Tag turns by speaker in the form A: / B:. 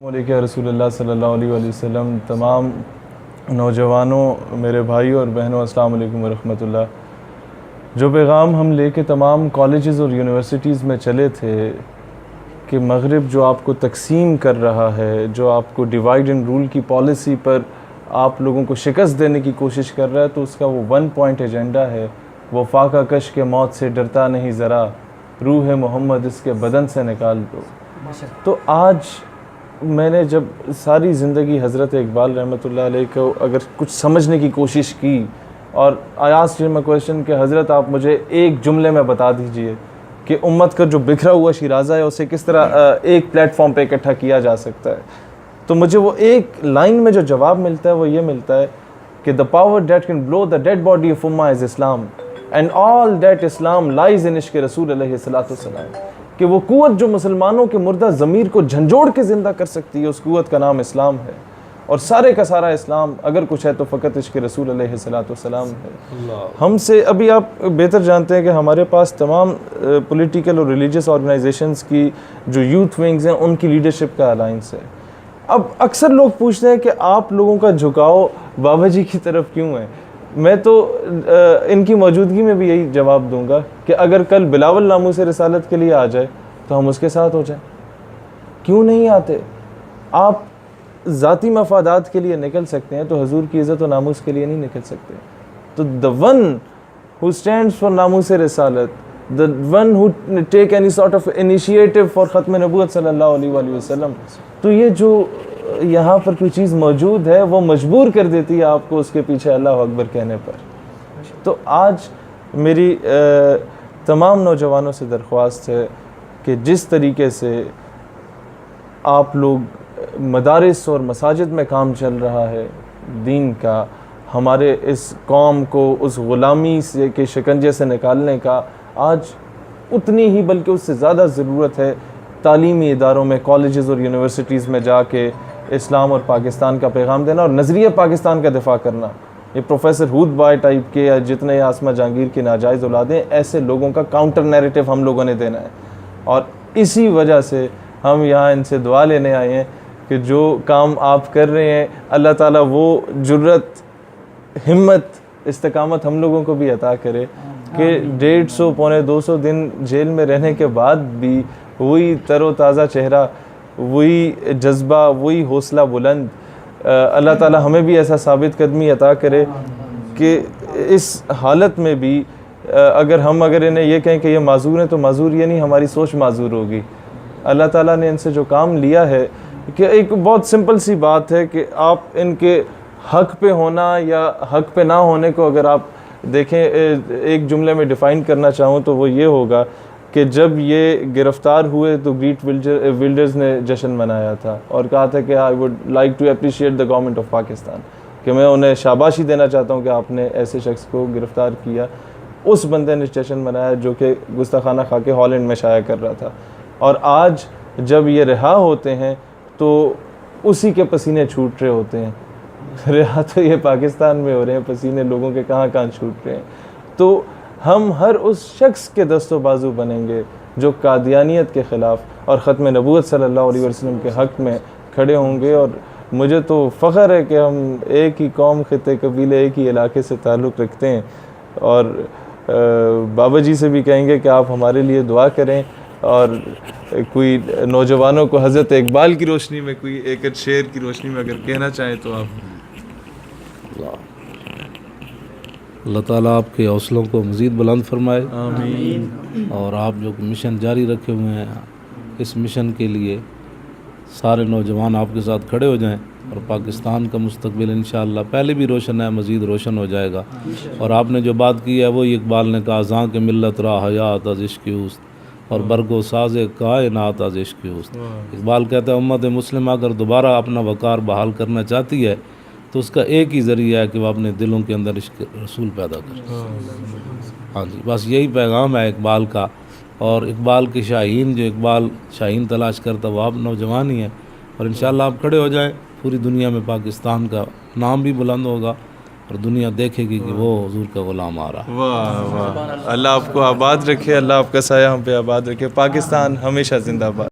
A: علیہ رسول اللہ صلی اللہ علیہ وآلہ وسلم، تمام نوجوانوں، میرے بھائیوں اور بہنوں، السلام علیکم ورحمۃ اللہ۔ جو پیغام ہم لے کے تمام کالجز اور یونیورسٹیز میں چلے تھے کہ مغرب جو آپ کو تقسیم کر رہا ہے، جو آپ کو ڈیوائیڈ اینڈ رول کی پالیسی پر آپ لوگوں کو شکست دینے کی کوشش کر رہا ہے، تو اس کا وہ 1 پوائنٹ ایجنڈا ہے، وہ فاقہ کش کے موت سے ڈرتا نہیں ذرا، روح محمد اس کے بدن سے نکال دو۔ تو آج میں نے جب ساری زندگی حضرت اقبال رحمۃ اللہ علیہ کو اگر کچھ سمجھنے کی کوشش کی، اور I asked him a question کہ حضرت آپ مجھے ایک جملے میں بتا دیجئے کہ امت کا جو بکھرا ہوا شیرازہ ہے اسے کس طرح ایک پلیٹ فارم پہ اکٹھا کیا جا سکتا ہے، تو مجھے وہ ایک لائن میں جو جواب ملتا ہے وہ یہ ملتا ہے کہ the power that can blow the dead body of Ummah is Islam and all that Islam lies in عشق رسول علیہ الصلوۃ والسلام، کہ وہ قوت جو مسلمانوں کے مردہ ضمیر کو جھنجھوڑ کے زندہ کر سکتی ہے، اس قوت کا نام اسلام ہے، اور سارے کا سارا اسلام اگر کچھ ہے تو فقط عشق رسول علیہ الصلوۃ والسلام ہے۔ ہم سے ابھی آپ بہتر جانتے ہیں کہ ہمارے پاس تمام پولیٹیکل اور ریلیجیس آرگنائزیشنز کی جو یوتھ ونگز ہیں ان کی لیڈرشپ کا الائنس ہے۔ اب اکثر لوگ پوچھتے ہیں کہ آپ لوگوں کا جھکاؤ بابا جی کی طرف کیوں ہے؟ میں تو ان کی موجودگی میں بھی یہی جواب دوں گا کہ اگر کل بلاول ناموس رسالت کے لیے آ جائے تو ہم اس کے ساتھ ہو جائیں، کیوں نہیں آتے؟ آپ ذاتی مفادات کے لیے نکل سکتے ہیں تو حضور کی عزت و ناموس کے لیے نہیں نکل سکتے۔ تو the one who stands for ناموس رسالت، the one who take any sort of initiative for ختم نبوت صلی اللہ علیہ وآلہ وسلم، تو یہ جو یہاں پر کوئی چیز موجود ہے وہ مجبور کر دیتی ہے آپ کو اس کے پیچھے اللہ اکبر کہنے پر۔ تو آج میری تمام نوجوانوں سے درخواست ہے کہ جس طریقے سے آپ لوگ مدارس اور مساجد میں کام چل رہا ہے دین کا، ہمارے اس قوم کو اس غلامی سے کے شکنجے سے نکالنے کا، آج اتنی ہی بلکہ اس سے زیادہ ضرورت ہے تعلیمی اداروں میں، کالجز اور یونیورسٹیز میں جا کے اسلام اور پاکستان کا پیغام دینا اور نظریہ پاکستان کا دفاع کرنا۔ یہ پروفیسر ہود بائے ٹائپ کے یا جتنے آسمہ جہانگیر کی ناجائز اولادیں، ایسے لوگوں کا کاؤنٹر نیریٹو ہم لوگوں نے دینا ہے، اور اسی وجہ سے ہم یہاں ان سے دعا لینے آئے ہیں کہ جو کام آپ کر رہے ہیں اللہ تعالیٰ وہ جرت، ہمت، استقامت ہم لوگوں کو بھی عطا کرے کہ 150 پونے 200 دن جیل میں رہنے کے بعد بھی وہی تر و تازہ چہرہ، وہی جذبہ، وہی حوصلہ بلند، اللہ تعالیٰ ہمیں بھی ایسا ثابت قدمی عطا کرے کہ اس حالت میں بھی اگر انہیں یہ کہیں کہ یہ معذور ہیں تو معذور یہ نہیں، ہماری سوچ معذور ہوگی۔ اللہ تعالیٰ نے ان سے جو کام لیا ہے کہ ایک بہت سمپل سی بات ہے کہ آپ ان کے حق پہ ہونا یا حق پہ نہ ہونے کو اگر آپ دیکھیں ایک جملے میں ڈیفائن کرنا چاہوں تو وہ یہ ہوگا کہ جب یہ گرفتار ہوئے تو گریٹ ولڈرز نے جشن منایا تھا اور کہا تھا کہ I would like to appreciate the government of Pakistan, کہ میں انہیں شاباشی دینا چاہتا ہوں کہ آپ نے ایسے شخص کو گرفتار کیا۔ اس بندے نے جشن منایا جو کہ گستاخانہ خاکے ہالینڈ میں شائع کر رہا تھا، اور آج جب یہ رہا ہوتے ہیں تو اسی کے پسینے چھوٹ رہے ہوتے ہیں۔ رہا تو یہ پاکستان میں ہو رہے ہیں، پسینے لوگوں کے کہاں کہاں چھوٹ رہے ہیں۔ تو ہم ہر اس شخص کے دست و بازو بنیں گے جو قادیانیت کے خلاف اور ختم نبوت صلی اللہ علیہ وسلم کے حق میں کھڑے ہوں گے، اور مجھے تو فخر ہے کہ ہم ایک ہی قوم، خطے، قبیلے، ایک ہی علاقے سے تعلق رکھتے ہیں، اور بابا جی سے بھی کہیں گے کہ آپ ہمارے لیے دعا کریں، اور کوئی نوجوانوں کو حضرت اقبال کی روشنی میں کوئی ایک شعر کی روشنی میں اگر کہنا چاہیں تو آپ۔
B: اللہ تعالیٰ آپ کے حوصلوں کو مزید بلند فرمائے،
A: آمین۔
B: اور آپ جو مشن جاری رکھے ہوئے ہیں اس مشن کے لیے سارے نوجوان آپ کے ساتھ کھڑے ہو جائیں، اور پاکستان کا مستقبل انشاءاللہ پہلے بھی روشن ہے، مزید روشن ہو جائے گا۔ اور آپ نے جو بات کی ہے وہی اقبال نے کہا، زاں کے ملت را حیات از عشق اوست اور برگو ساز کائنات از عشق اوست۔ اقبال کہتا ہے امت مسلمہ اگر دوبارہ اپنا وقار بحال کرنا چاہتی ہے تو اس کا ایک ہی ذریعہ ہے کہ وہ اپنے دلوں کے اندر عشق رسول پیدا کرے۔ ہاں جی، بس یہی پیغام ہے اقبال کا، اور اقبال کے شاہین، جو اقبال شاہین تلاش کرتا وہ آپ نوجوان ہی ہیں، اور انشاءاللہ آپ کھڑے ہو جائیں، پوری دنیا میں پاکستان کا نام بھی بلند ہوگا اور دنیا دیکھے گی کہ وہ حضور کا غلام آ رہا ہے۔
A: واہ واہ، اللہ آپ کو آباد رکھے، اللہ آپ کا سایہ ہم پہ آباد رکھے، پاکستان ہمیشہ زندہ باد۔